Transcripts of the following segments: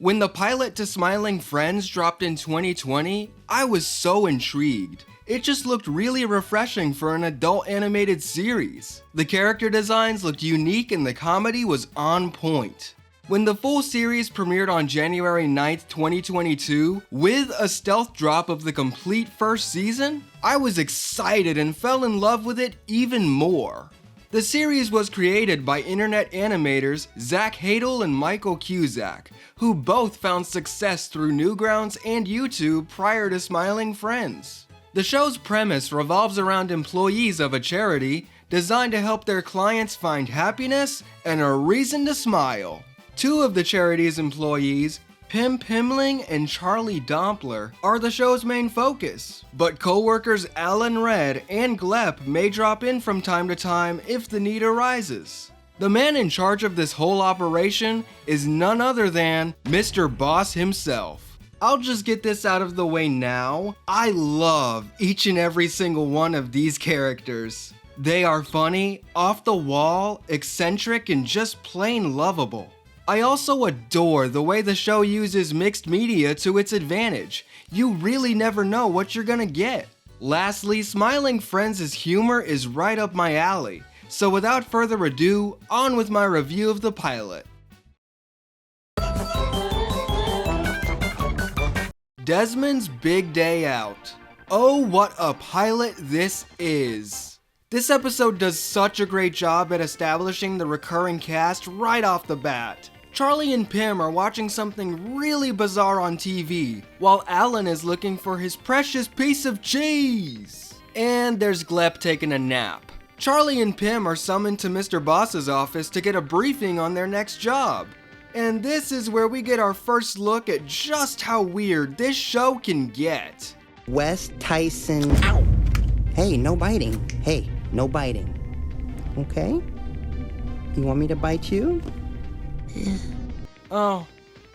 When the pilot to Smiling Friends dropped in 2020, I was so intrigued. It just looked really refreshing for an adult animated series. The character designs looked unique and the comedy was on point. When the full series premiered on January 9th, 2022, with a stealth drop of the complete first season, I was excited and fell in love with it even more. The series was created by internet animators Zach Hadel and Michael Cusack, who both found success through Newgrounds and YouTube prior to Smiling Friends. The show's premise revolves around employees of a charity designed to help their clients find happiness and a reason to smile. Two of the charity's employees, Pim Pimling and Charlie Dompler, are the show's main focus, but co-workers Alan Red and Glep may drop in from time to time if the need arises. The man in charge of this whole operation is none other than Mr. Boss himself. I'll just get this out of the way now. I love each and every single one of these characters. They are funny, off the wall, eccentric, and just plain lovable. I also adore the way the show uses mixed media to its advantage. You really never know what you're gonna get. Lastly, Smiling Friends' humor is right up my alley. So without further ado, on with my review of the pilot. Desmond's Big Day Out. Oh, what a pilot this is. This episode does such a great job at establishing the recurring cast right off the bat. Charlie and Pim are watching something really bizarre on TV, while Alan is looking for his precious piece of cheese. And there's Glep taking a nap. Charlie and Pim are summoned to Mr. Boss's office to get a briefing on their next job. And this is where we get our first look at just how weird this show can get. Wes Tyson. Ow! Hey, no biting. Hey, no biting. Okay? You want me to bite you? Oh,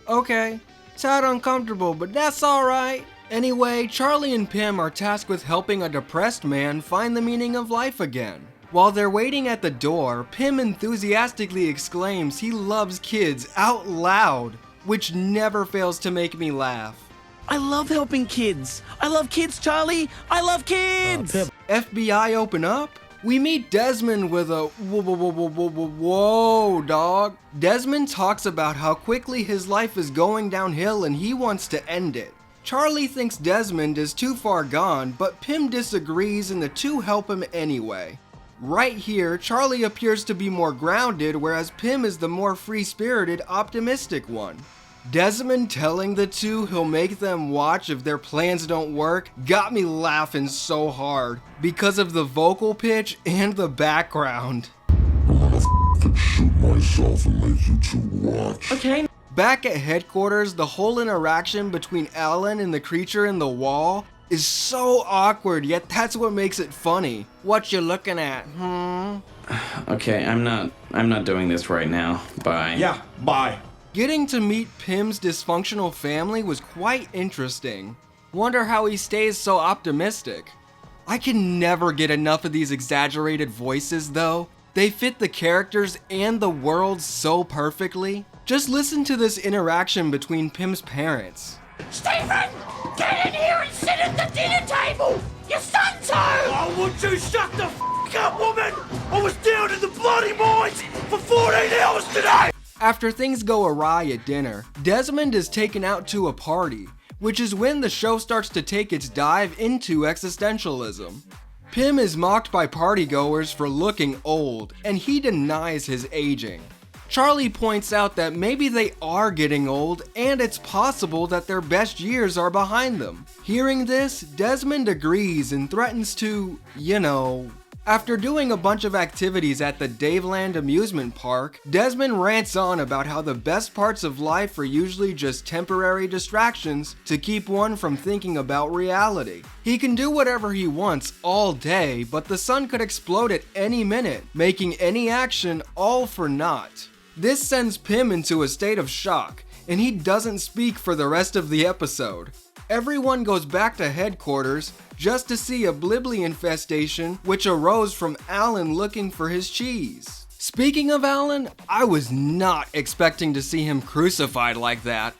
okay. Tad uncomfortable, but that's alright. Anyway, Charlie and Pim are tasked with helping a depressed man find the meaning of life again. While they're waiting at the door, Pim enthusiastically exclaims he loves kids out loud, which never fails to make me laugh. I love helping kids. I love kids, Charlie. I love kids. FBI open up? We meet Desmond with a whoa, dog. Desmond talks about how quickly his life is going downhill and he wants to end it. Charlie thinks Desmond is too far gone, but Pim disagrees and the two help him anyway. Right here, Charlie appears to be more grounded, whereas Pim is the more free-spirited, optimistic one. Desmond telling the two he'll make them watch if their plans don't work got me laughing so hard because of the vocal pitch and the background. I'm gonna f***ing shoot myself and make you two watch. Okay. Back at headquarters, the whole interaction between Alan and the creature in the wall is so awkward, yet that's what makes it funny. What you looking at, Okay, I'm not doing this right now. Bye. Yeah, bye. Getting to meet Pim's dysfunctional family was quite interesting. Wonder how he stays so optimistic. I can never get enough of these exaggerated voices though. They fit the characters and the world so perfectly. Just listen to this interaction between Pim's parents. Stephen! Get in here and sit at the dinner table! Your son's home! Oh, would you shut the f*** up, woman? I was down in the bloody mines for 14 hours today! After things go awry at dinner, Desmond is taken out to a party, which is when the show starts to take its dive into existentialism. Pim is mocked by partygoers for looking old, and he denies his aging. Charlie points out that maybe they are getting old, and it's possible that their best years are behind them. Hearing this, Desmond agrees and threatens to, After doing a bunch of activities at the Daveland amusement park, Desmond rants on about how the best parts of life are usually just temporary distractions to keep one from thinking about reality. He can do whatever he wants all day, but the sun could explode at any minute, making any action all for naught. This sends Pim into a state of shock, and he doesn't speak for the rest of the episode. Everyone goes back to headquarters just to see a Blibbly infestation which arose from Alan looking for his cheese. Speaking of Alan, I was not expecting to see him crucified like that.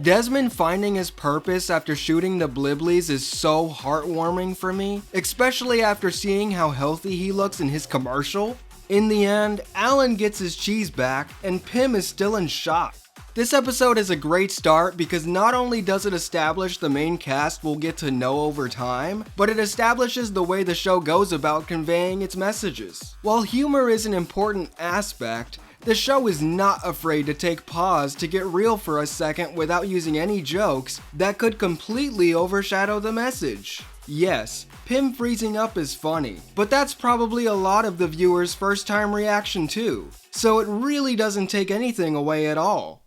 Desmond finding his purpose after shooting the Bliblies is so heartwarming for me, especially after seeing how healthy he looks in his commercial. In the end, Alan gets his cheese back, and Pym is still in shock. This episode is a great start because not only does it establish the main cast we'll get to know over time, but it establishes the way the show goes about conveying its messages. While humor is an important aspect, the show is not afraid to take pause to get real for a second without using any jokes that could completely overshadow the message. Yes, Pym freezing up is funny, but that's probably a lot of the viewer's first time reaction too, so it really doesn't take anything away at all.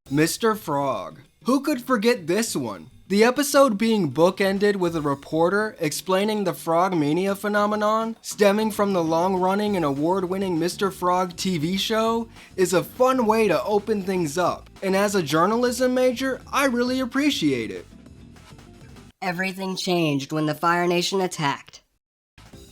Mr. Frog. Who could forget this one? The episode being bookended with a reporter explaining the Frog Mania phenomenon stemming from the long-running and award-winning Mr. Frog TV show is a fun way to open things up, and as a journalism major, I really appreciate it. Everything changed when the Fire Nation attacked.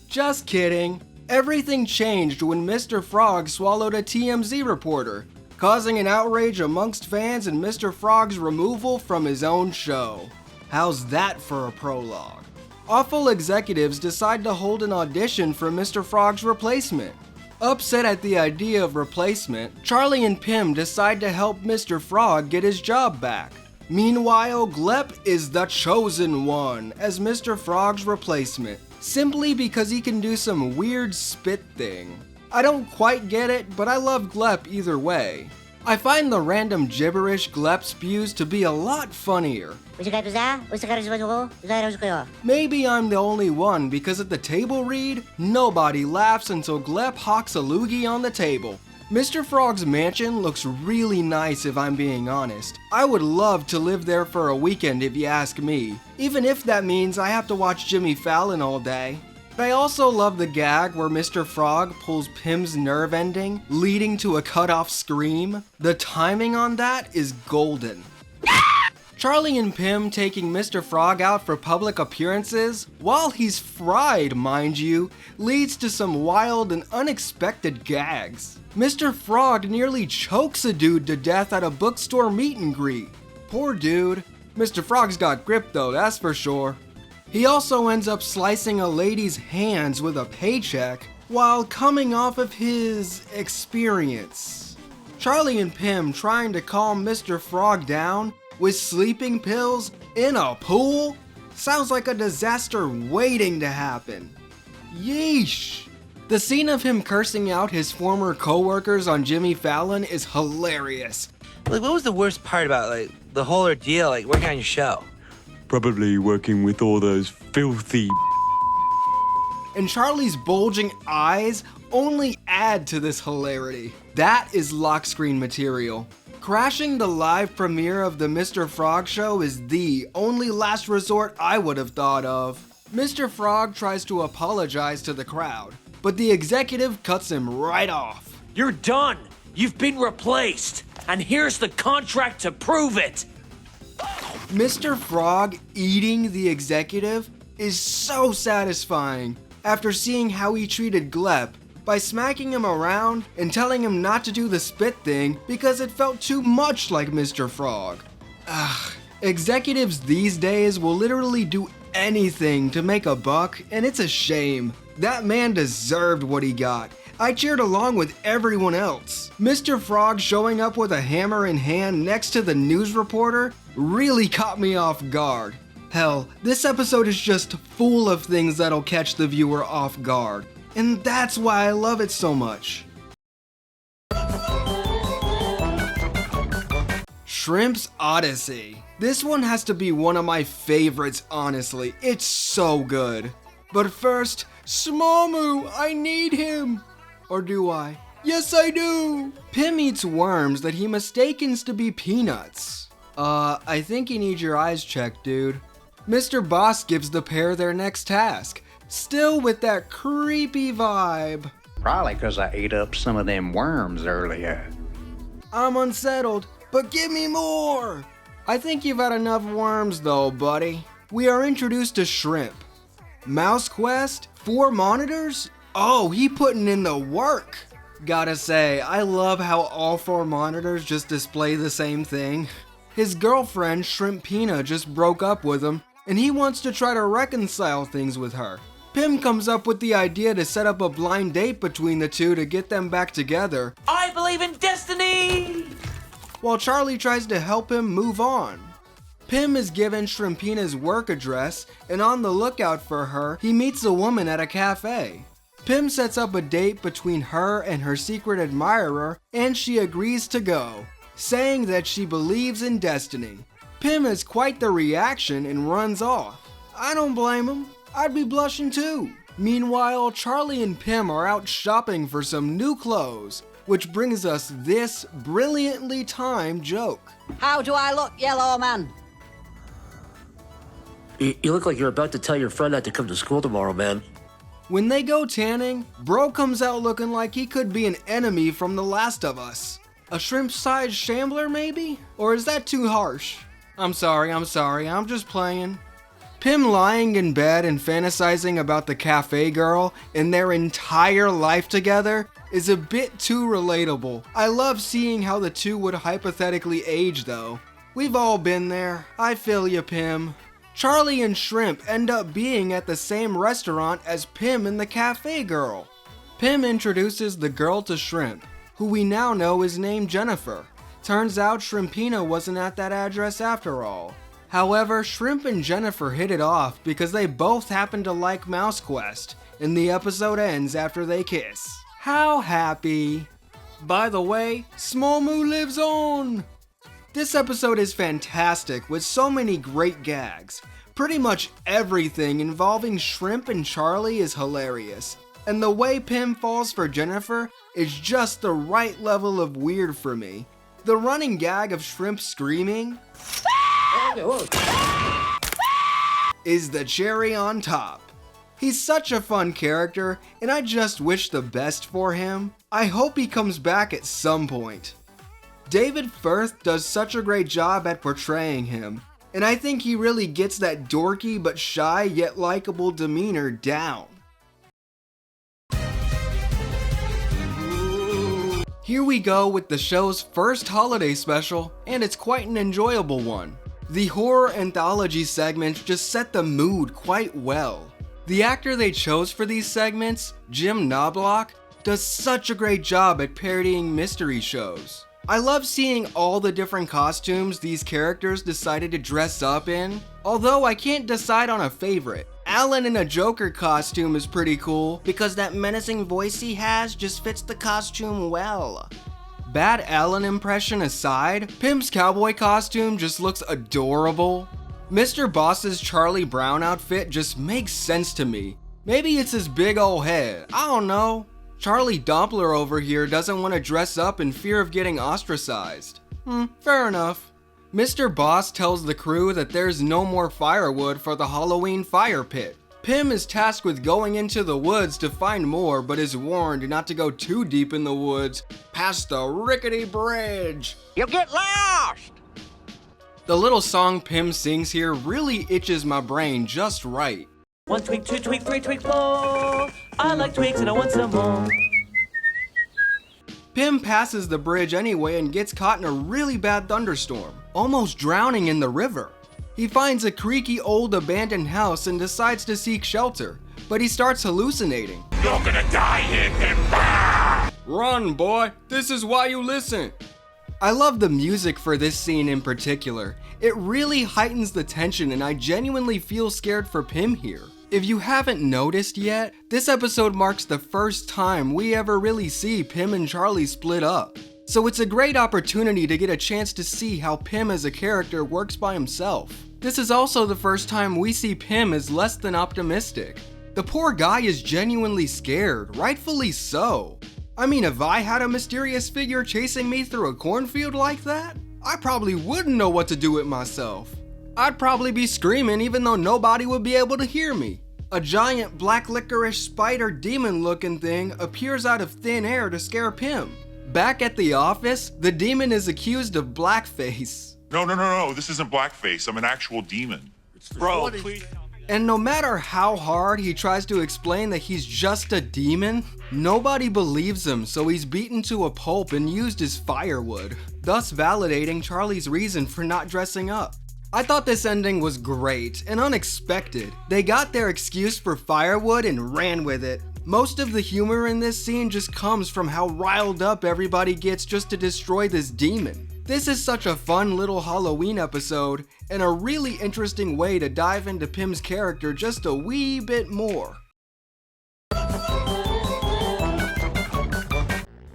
Just kidding. Everything changed when Mr. Frog swallowed a TMZ reporter, causing an outrage amongst fans and Mr. Frog's removal from his own show. How's that for a prologue? Awful executives decide to hold an audition for Mr. Frog's replacement. Upset at the idea of replacement, Charlie and Pym decide to help Mr. Frog get his job back. Meanwhile, Glep is the chosen one as Mr. Frog's replacement, simply because he can do some weird spit thing. I don't quite get it, but I love Glep either way. I find the random gibberish Glep spews to be a lot funnier. Maybe I'm the only one because at the table read, nobody laughs until Glep hawks a loogie on the table. Mr. Frog's mansion looks really nice if I'm being honest. I would love to live there for a weekend if you ask me, even if that means I have to watch Jimmy Fallon all day. I also love the gag where Mr. Frog pulls Pym's nerve ending, leading to a cut-off scream. The timing on that is golden. Charlie and Pym taking Mr. Frog out for public appearances, while he's fried, mind you, leads to some wild and unexpected gags. Mr. Frog nearly chokes a dude to death at a bookstore meet and greet. Poor dude. Mr. Frog's got grip though, that's for sure. He also ends up slicing a lady's hands with a paycheck while coming off of his experience. Charlie and Pym trying to calm Mr. Frog down with sleeping pills in a pool? Sounds like a disaster waiting to happen. Yeesh. The scene of him cursing out his former co-workers on Jimmy Fallon is hilarious. Like, what was the worst part about, the whole ordeal, working on your show? Probably working with all those filthy And Charlie's bulging eyes only add to this hilarity. That is lock screen material. Crashing the live premiere of the Mr. Frog show is the only last resort I would have thought of. Mr. Frog tries to apologize to the crowd, but the executive cuts him right off. You're done. You've been replaced. And here's the contract to prove it. Mr. Frog eating the executive is so satisfying after seeing how he treated Glep by smacking him around and telling him not to do the spit thing because it felt too much like Mr. Frog. Ugh, executives these days will literally do anything to make a buck, and it's a shame. That man deserved what he got. I cheered along with everyone else. Mr. Frog showing up with a hammer in hand next to the news reporter really caught me off guard. Hell, this episode is just full of things that'll catch the viewer off guard, and that's why I love it so much. Shrimp's Odyssey. This one has to be one of my favorites, honestly. It's so good. But first, Smomu, I need him. Or do I? Yes, I do! Pym eats worms that he mistakens to be peanuts. I think you need your eyes checked, dude. Mr. Boss gives the pair their next task, still with that creepy vibe. Probably 'cause I ate up some of them worms earlier. I'm unsettled, but give me more! I think you've had enough worms though, buddy. We are introduced to Shrimp. Mouse Quest? 4 monitors? Oh, he putting in the work. Gotta say, I love how all 4 monitors just display the same thing. His girlfriend, Shrimpina, just broke up with him, and he wants to try to reconcile things with her. Pim comes up with the idea to set up a blind date between the two to get them back together. I believe in destiny! While Charlie tries to help him move on. Pim is given Shrimpina's work address, and on the lookout for her, he meets a woman at a cafe. Pim sets up a date between her and her secret admirer, and she agrees to go, saying that she believes in destiny. Pim has quite the reaction and runs off. I don't blame him. I'd be blushing too. Meanwhile, Charlie and Pim are out shopping for some new clothes, which brings us this brilliantly timed joke. How do I look, yellow man? You look like you're about to tell your friend not to come to school tomorrow, man. When they go tanning, Bro comes out looking like he could be an enemy from The Last of Us. A shrimp-sized shambler, maybe? Or is that too harsh? I'm sorry, I'm just playing. Pim lying in bed and fantasizing about the cafe girl and their entire life together is a bit too relatable. I love seeing how the two would hypothetically age though. We've all been there. I feel ya, Pim. Charlie and Shrimp end up being at the same restaurant as Pim and the cafe girl. Pim introduces the girl to Shrimp, who we now know is named Jennifer. Turns out Shrimpina wasn't at that address after all. However, Shrimp and Jennifer hit it off because they both happen to like Mouse Quest, and the episode ends after they kiss. How happy! By the way, Small Moo lives on! This episode is fantastic with so many great gags. Pretty much everything involving Shrimp and Charlie is hilarious, and the way Pim falls for Jennifer is just the right level of weird for me. The running gag of Shrimp screaming is the cherry on top. He's such a fun character, and I just wish the best for him. I hope he comes back at some point. David Firth does such a great job at portraying him, and I think he really gets that dorky but shy yet likable demeanor down. Here we go with the show's first holiday special, and it's quite an enjoyable one. The horror anthology segments just set the mood quite well. The actor they chose for these segments, Jim Knobloch, does such a great job at parodying mystery shows. I love seeing all the different costumes these characters decided to dress up in, although I can't decide on a favorite. Alan in a Joker costume is pretty cool because that menacing voice he has just fits the costume well. Bad Alan impression aside, Pim's cowboy costume just looks adorable. Mr. Boss's Charlie Brown outfit just makes sense to me. Maybe it's his big ol' head, I don't know. Charlie Doppler over here doesn't want to dress up in fear of getting ostracized. Fair enough. Mr. Boss tells the crew that there's no more firewood for the Halloween fire pit. Pim is tasked with going into the woods to find more, but is warned not to go too deep in the woods past the rickety bridge. You'll get lost! The little song Pim sings here really itches my brain just right. 1 tweak, 2 tweak, 3 tweak, 4. I like tweaks and I want some more. Pim passes the bridge anyway and gets caught in a really bad thunderstorm, almost drowning in the river. He finds a creaky old abandoned house and decides to seek shelter, but he starts hallucinating. You're gonna die here, Pim! Run, boy! This is why you listen! I love the music for this scene in particular. It really heightens the tension and I genuinely feel scared for Pim here. If you haven't noticed yet, this episode marks the first time we ever really see Pim and Charlie split up. So it's a great opportunity to get a chance to see how Pim as a character works by himself. This is also the first time we see Pim as less than optimistic. The poor guy is genuinely scared, rightfully so. I mean, if I had a mysterious figure chasing me through a cornfield like that, I probably wouldn't know what to do with myself. I'd probably be screaming even though nobody would be able to hear me. A giant black licorice spider demon looking thing appears out of thin air to scare Pim. Back at the office, the demon is accused of blackface. No, this isn't blackface. I'm an actual demon. Bro, please. And no matter how hard he tries to explain that he's just a demon, nobody believes him, so he's beaten to a pulp and used as firewood, thus validating Charlie's reason for not dressing up. I thought this ending was great and unexpected. They got their excuse for firewood and ran with it. Most of the humor in this scene just comes from how riled up everybody gets just to destroy this demon. This is such a fun little Halloween episode, and a really interesting way to dive into Pym's character just a wee bit more.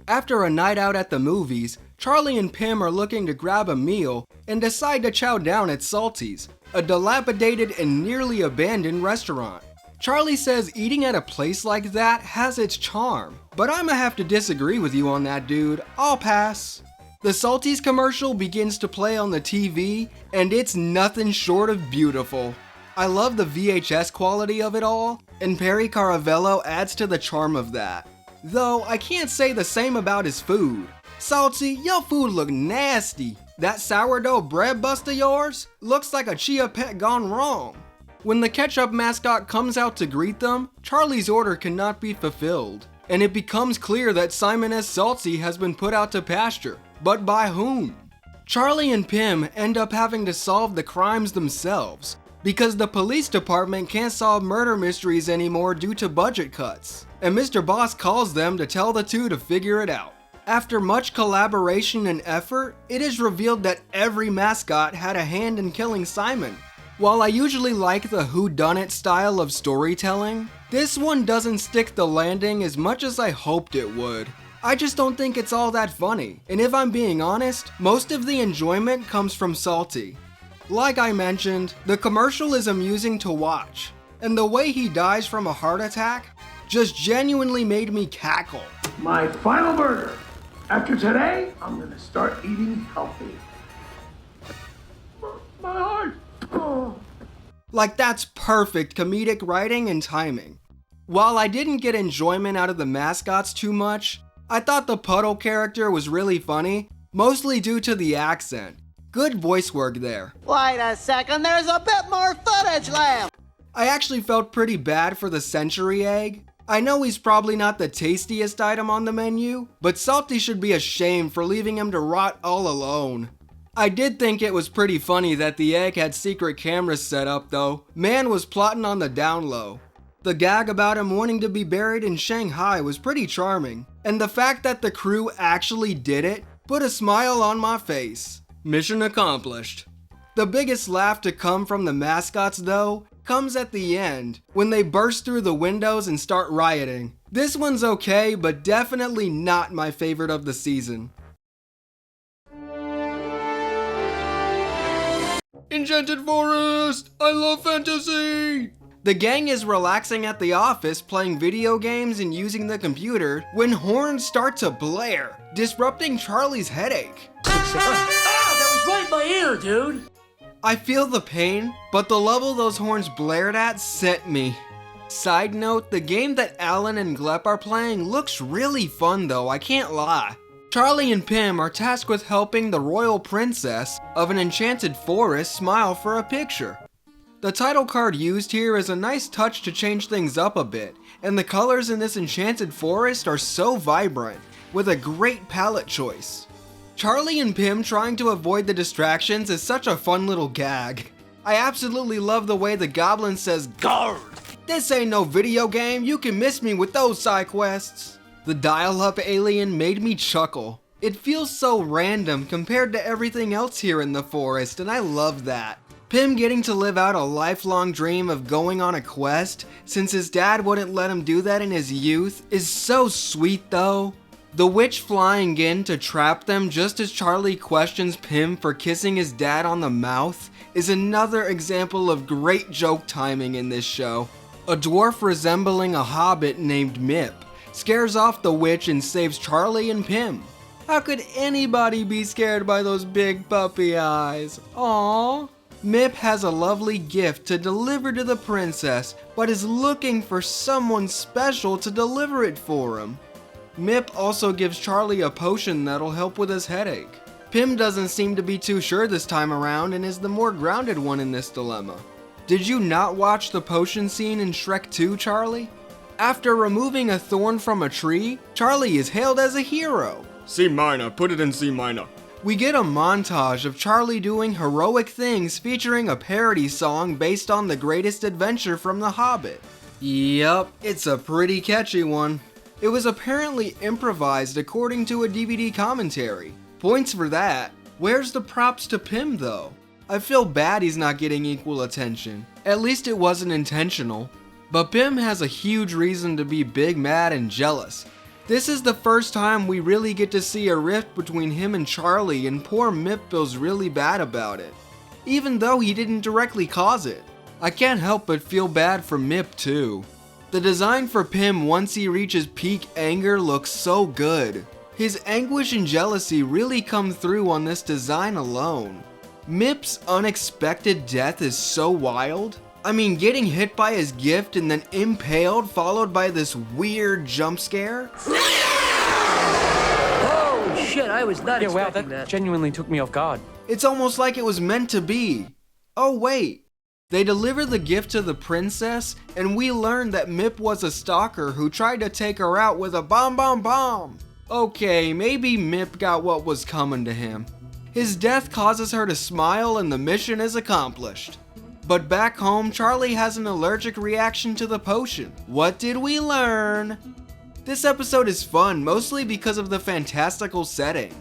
After a night out at the movies, Charlie and Pym are looking to grab a meal and decide to chow down at Salty's, a dilapidated and nearly abandoned restaurant. Charlie says eating at a place like that has its charm, but I'ma have to disagree with you on that, dude. I'll pass. The Salty's commercial begins to play on the TV, and it's nothing short of beautiful. I love the VHS quality of it all, and Perry Caravello adds to the charm of that. Though, I can't say the same about his food. Salty, your food look nasty. That sourdough bread bust of yours looks like a chia pet gone wrong. When the ketchup mascot comes out to greet them, Charlie's order cannot be fulfilled, and it becomes clear that Simon S. Salty has been put out to pasture. But by whom? Charlie and Pym end up having to solve the crimes themselves, because the police department can't solve murder mysteries anymore due to budget cuts, and Mr. Boss calls them to tell the two to figure it out. After much collaboration and effort, it is revealed that every mascot had a hand in killing Simon. While I usually like the whodunit style of storytelling, this one doesn't stick the landing as much as I hoped it would. I just don't think it's all that funny, and if I'm being honest, most of the enjoyment comes from Salty. Like I mentioned, the commercial is amusing to watch, and the way he dies from a heart attack just genuinely made me cackle. My final burger. After today, I'm gonna start eating healthy. My heart. Oh. Like, that's perfect comedic writing and timing. While I didn't get enjoyment out of the mascots too much, I thought the Puddle character was really funny, mostly due to the accent. Good voice work there. Wait a second, there's a bit more footage left! I actually felt pretty bad for the century egg. I know he's probably not the tastiest item on the menu, but Salty should be ashamed for leaving him to rot all alone. I did think it was pretty funny that the egg had secret cameras set up though. Man was plotting on the down low. The gag about him wanting to be buried in Shanghai was pretty charming, and the fact that the crew actually did it put a smile on my face. Mission accomplished. The biggest laugh to come from the mascots though comes at the end, when they burst through the windows and start rioting. This one's okay, but definitely not my favorite of the season. Enchanted Forest! I love fantasy! The gang is relaxing at the office playing video games and using the computer when horns start to blare, disrupting Charlie's headache. That was right in my ear, dude! I feel the pain, but the level those horns blared at sent me. Side note, the game that Alan and Glep are playing looks really fun though, I can't lie. Charlie and Pym are tasked with helping the royal princess of an enchanted forest smile for a picture. The title card used here is a nice touch to change things up a bit, and the colors in this enchanted forest are so vibrant, with a great palette choice. Charlie and Pym trying to avoid the distractions is such a fun little gag. I absolutely love the way the goblin says, "Guard! This ain't no video game, you can miss me with those side quests." The dial-up alien made me chuckle. It feels so random compared to everything else here in the forest, and I love that. Pym getting to live out a lifelong dream of going on a quest, since his dad wouldn't let him do that in his youth, is so sweet though. The witch flying in to trap them just as Charlie questions Pym for kissing his dad on the mouth is another example of great joke timing in this show. A dwarf resembling a hobbit named Mip scares off the witch and saves Charlie and Pym. How could anybody be scared by those big puppy eyes? Aww. Mip has a lovely gift to deliver to the princess, but is looking for someone special to deliver it for him. Mip also gives Charlie a potion that'll help with his headache. Pym doesn't seem to be too sure this time around and is the more grounded one in this dilemma. Did you not watch the potion scene in Shrek 2, Charlie? After removing a thorn from a tree, Charlie is hailed as a hero. C minor, put it in C minor. We get a montage of Charlie doing heroic things featuring a parody song based on The Greatest Adventure from The Hobbit. Yup, it's a pretty catchy one. It was apparently improvised according to a DVD commentary. Points for that. Where's the props to Pym though? I feel bad he's not getting equal attention. At least it wasn't intentional. But Pym has a huge reason to be big, mad, and jealous. This is the first time we really get to see a rift between him and Charlie, and poor Mip feels really bad about it. Even though he didn't directly cause it. I can't help but feel bad for Mip too. The design for Pym once he reaches peak anger looks so good. His anguish and jealousy really come through on this design alone. Mip's unexpected death is so wild. I mean, getting hit by his gift and then impaled followed by this weird jump scare. Oh shit, I was not expecting that. Genuinely took me off guard. It's almost like it was meant to be. Oh wait. They deliver the gift to the princess, and we learn that Mip was a stalker who tried to take her out with a bomb. Okay, maybe Mip got what was coming to him. His death causes her to smile and the mission is accomplished. But back home, Charlie has an allergic reaction to the potion. What did we learn? This episode is fun, mostly because of the fantastical setting.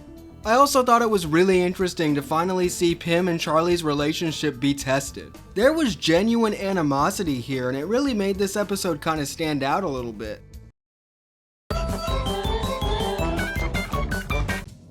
I also thought it was really interesting to finally see Pym and Charlie's relationship be tested. There was genuine animosity here, and it really made this episode kind of stand out a little bit.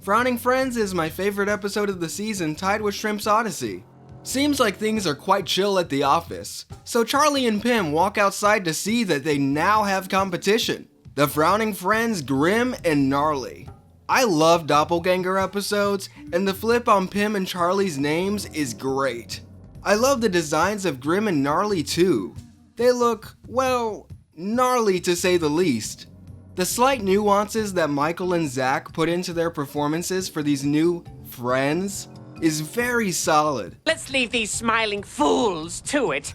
Frowning Friends is my favorite episode of the season, tied with Shrimp's Odyssey. Seems like things are quite chill at the office, so Charlie and Pym walk outside to see that they now have competition. The Frowning Friends, Grim and Gnarly. I love doppelganger episodes, and the flip on Pym and Charlie's names is great. I love the designs of Grim and Gnarly too. They look, well, gnarly to say the least. The slight nuances that Michael and Zach put into their performances for these new friends is very solid. Let's leave these smiling fools to it.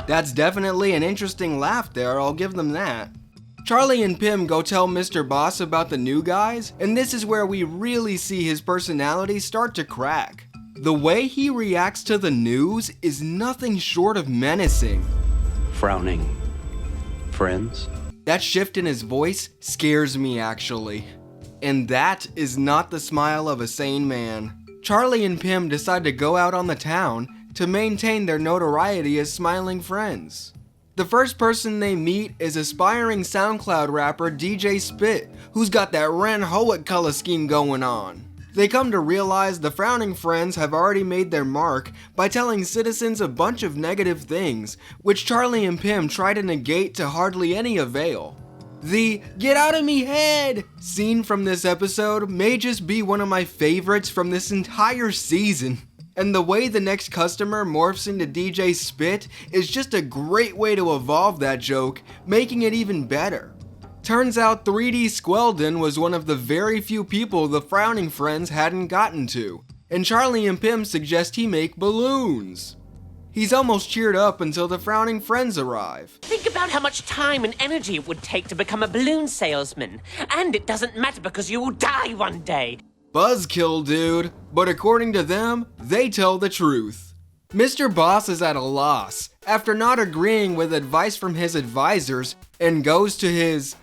That's definitely an interesting laugh there, I'll give them that. Charlie and Pym go tell Mr. Boss about the new guys, and this is where we really see his personality start to crack. The way he reacts to the news is nothing short of menacing. Frowning Friends? That shift in his voice scares me actually. And that is not the smile of a sane man. Charlie and Pym decide to go out on the town to maintain their notoriety as smiling friends. The first person they meet is aspiring SoundCloud rapper DJ Spit, who's got that Ren Howitt color scheme going on. They come to realize the Frowning Friends have already made their mark by telling citizens a bunch of negative things, which Charlie and Pym try to negate to hardly any avail. The "get out of me head" scene from this episode may just be one of my favorites from this entire season. And the way the next customer morphs into DJ Spit is just a great way to evolve that joke, making it even better. Turns out 3D Squeldon was one of the very few people the Frowning Friends hadn't gotten to, and Charlie and Pym suggest he make balloons. He's almost cheered up until the Frowning Friends arrive. Think about how much time and energy it would take to become a balloon salesman. And it doesn't matter because you will die one day. Buzzkill, dude. But according to them, they tell the truth. Mr. Boss is at a loss after not agreeing with advice from his advisors and goes to his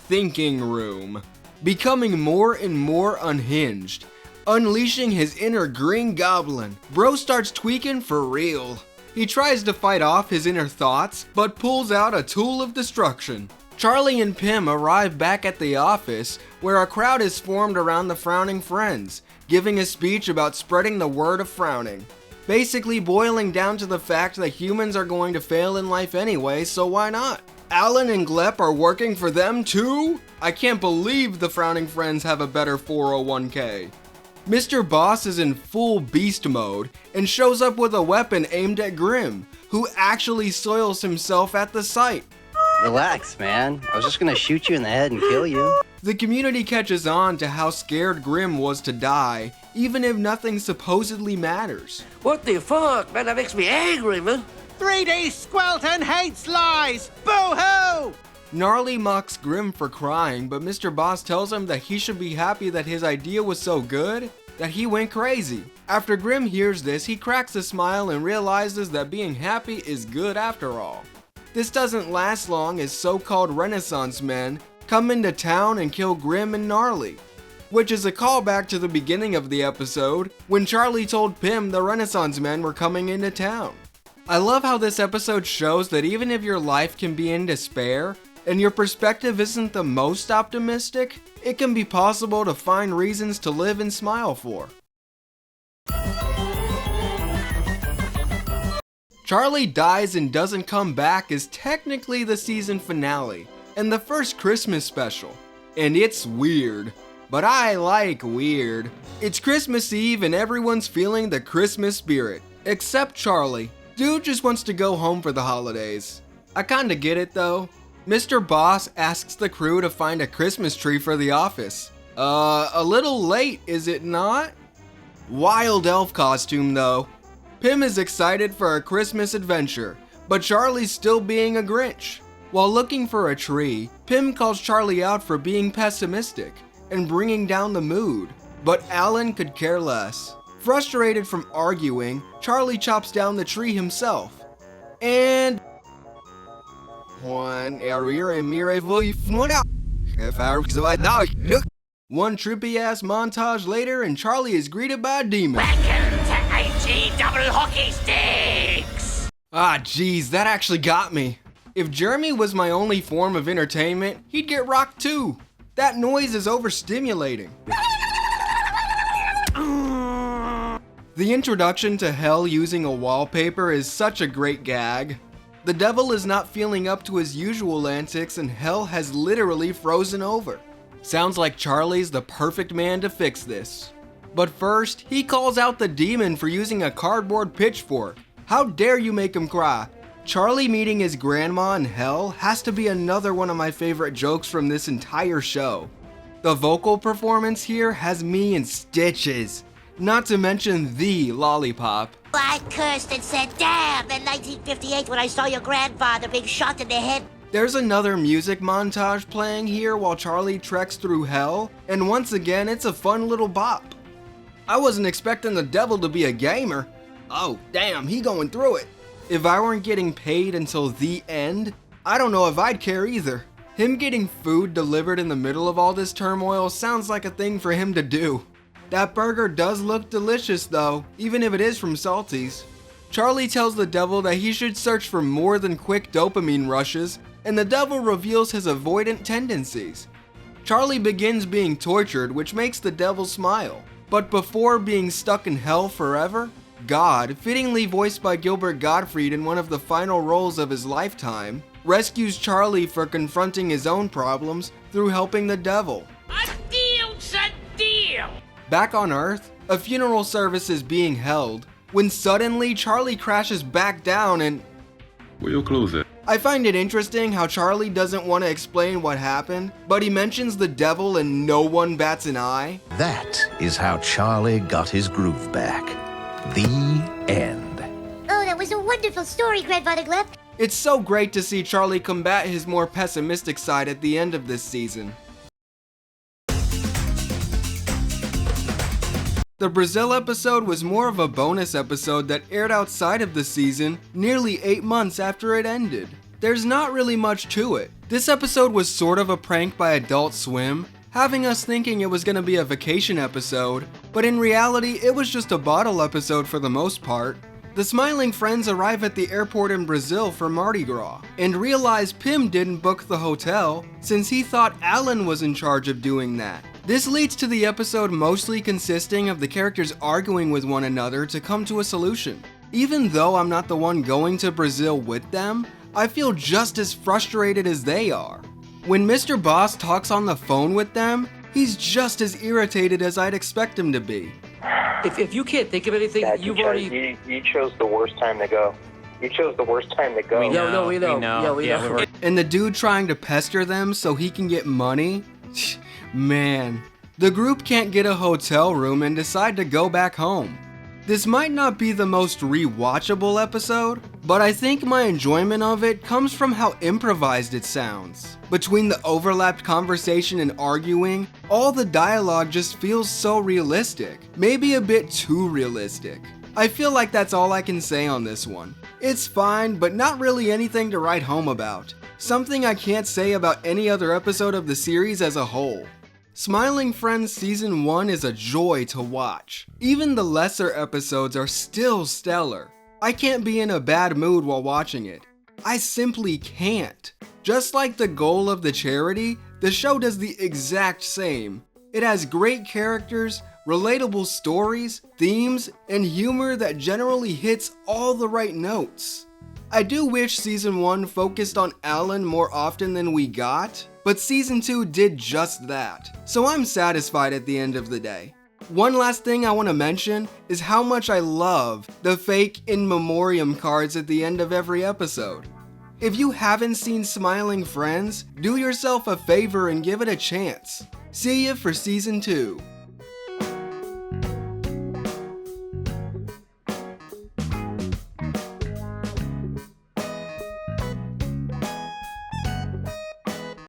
thinking room, becoming more and more unhinged. Unleashing his inner green goblin, bro starts tweaking for real. He tries to fight off his inner thoughts, but pulls out a tool of destruction. Charlie and Pym arrive back at the office, where a crowd is formed around the Frowning Friends, giving a speech about spreading the word of frowning. Basically boiling down to the fact that humans are going to fail in life anyway, so why not? Alan and Glep are working for them too? I can't believe the Frowning Friends have a better 401k. Mr. Boss is in full beast mode and shows up with a weapon aimed at Grim, who actually soils himself at the sight. Relax, man. I was just gonna shoot you in the head and kill you. The community catches on to how scared Grim was to die, even if nothing supposedly matters. What the fuck, man? That makes me angry, man. 3D Squelton hates lies! Boo-hoo! Gnarly mocks Grim for crying, but Mr. Boss tells him that he should be happy that his idea was so good that he went crazy. After Grim hears this, he cracks a smile and realizes that being happy is good after all. This doesn't last long as so-called Renaissance men come into town and kill Grim and Gnarly, which is a callback to the beginning of the episode when Charlie told Pym the Renaissance men were coming into town. I love how this episode shows that even if your life can be in despair and your perspective isn't the most optimistic, it can be possible to find reasons to live and smile for. Charlie Dies and Doesn't Come Back is technically the season finale and the first Christmas special, and it's weird, but I like weird. It's Christmas Eve and everyone's feeling the Christmas spirit, except Charlie. Dude just wants to go home for the holidays. I kinda get it though. Mr. Boss asks the crew to find a Christmas tree for the office. A little late, is it not? Wild elf costume though. Pym is excited for a Christmas adventure, but Charlie's still being a Grinch. While looking for a tree, Pym calls Charlie out for being pessimistic and bringing down the mood, but Alan could care less. Frustrated from arguing, Charlie chops down the tree himself. And one trippy ass montage later and Charlie is greeted by a demon. Welcome to AG Double Hockey Sticks! Ah jeez, that actually got me. If Jeremy was my only form of entertainment, he'd get rocked too. That noise is overstimulating. The introduction to Hell using a wallpaper is such a great gag. The devil is not feeling up to his usual antics and Hell has literally frozen over. Sounds like Charlie's the perfect man to fix this. But first, he calls out the demon for using a cardboard pitchfork. How dare you make him cry? Charlie meeting his grandma in Hell has to be another one of my favorite jokes from this entire show. The vocal performance here has me in stitches, not to mention the lollipop. I cursed and said, damn, in 1958 when I saw your grandfather being shot in the head. There's another music montage playing here while Charlie treks through Hell, and once again it's a fun little bop. I wasn't expecting the devil to be a gamer. Oh damn, he going through it. If I weren't getting paid until the end, I don't know if I'd care either. Him getting food delivered in the middle of all this turmoil sounds like a thing for him to do. That burger does look delicious though, even if it is from Salty's. Charlie tells the devil that he should search for more than quick dopamine rushes, and the devil reveals his avoidant tendencies. Charlie begins being tortured, which makes the devil smile. But before being stuck in hell forever, God, fittingly voiced by Gilbert Gottfried in one of the final roles of his lifetime, rescues Charlie for confronting his own problems through helping the devil. A deal's a deal! Back on Earth, a funeral service is being held, when suddenly Charlie crashes back down and... Where your clothes at? I find it interesting how Charlie doesn't want to explain what happened, but he mentions the devil and no one bats an eye. That is how Charlie got his groove back. The end. Oh, that was a wonderful story, Grandfather Gleb. It's so great to see Charlie combat his more pessimistic side at the end of this season. The Brazil episode was more of a bonus episode that aired outside of the season nearly 8 months after it ended. There's not really much to it. This episode was sort of a prank by Adult Swim, having us thinking it was going to be a vacation episode, but in reality it was just a bottle episode for the most part. The Smiling Friends arrive at the airport in Brazil for Mardi Gras, and realize Pym didn't book the hotel since he thought Alan was in charge of doing that. This leads to the episode mostly consisting of the characters arguing with one another to come to a solution. Even though I'm not the one going to Brazil with them, I feel just as frustrated as they are. When Mr. Boss talks on the phone with them, he's just as irritated as I'd expect him to be. If you can't think of anything, Dad, you've already... You chose the worst time to go. You chose the worst time to go. We know. Yeah, we know. And the dude trying to pester them so he can get money? Man, the group can't get a hotel room and decide to go back home. This might not be the most rewatchable episode, but I think my enjoyment of it comes from how improvised it sounds. Between the overlapped conversation and arguing, all the dialogue just feels so realistic, maybe a bit too realistic. I feel like that's all I can say on this one. It's fine, but not really anything to write home about. Something I can't say about any other episode of the series as a whole. Smiling Friends Season 1 is a joy to watch. Even the lesser episodes are still stellar. I can't be in a bad mood while watching it. I simply can't. Just like the goal of the charity, the show does the exact same. It has great characters, relatable stories, themes, and humor that generally hits all the right notes. I do wish Season 1 focused on Alan more often than we got, but Season 2 did just that, so I'm satisfied at the end of the day. One last thing I want to mention is how much I love the fake in memoriam cards at the end of every episode. If you haven't seen Smiling Friends, do yourself a favor and give it a chance. See ya for Season 2.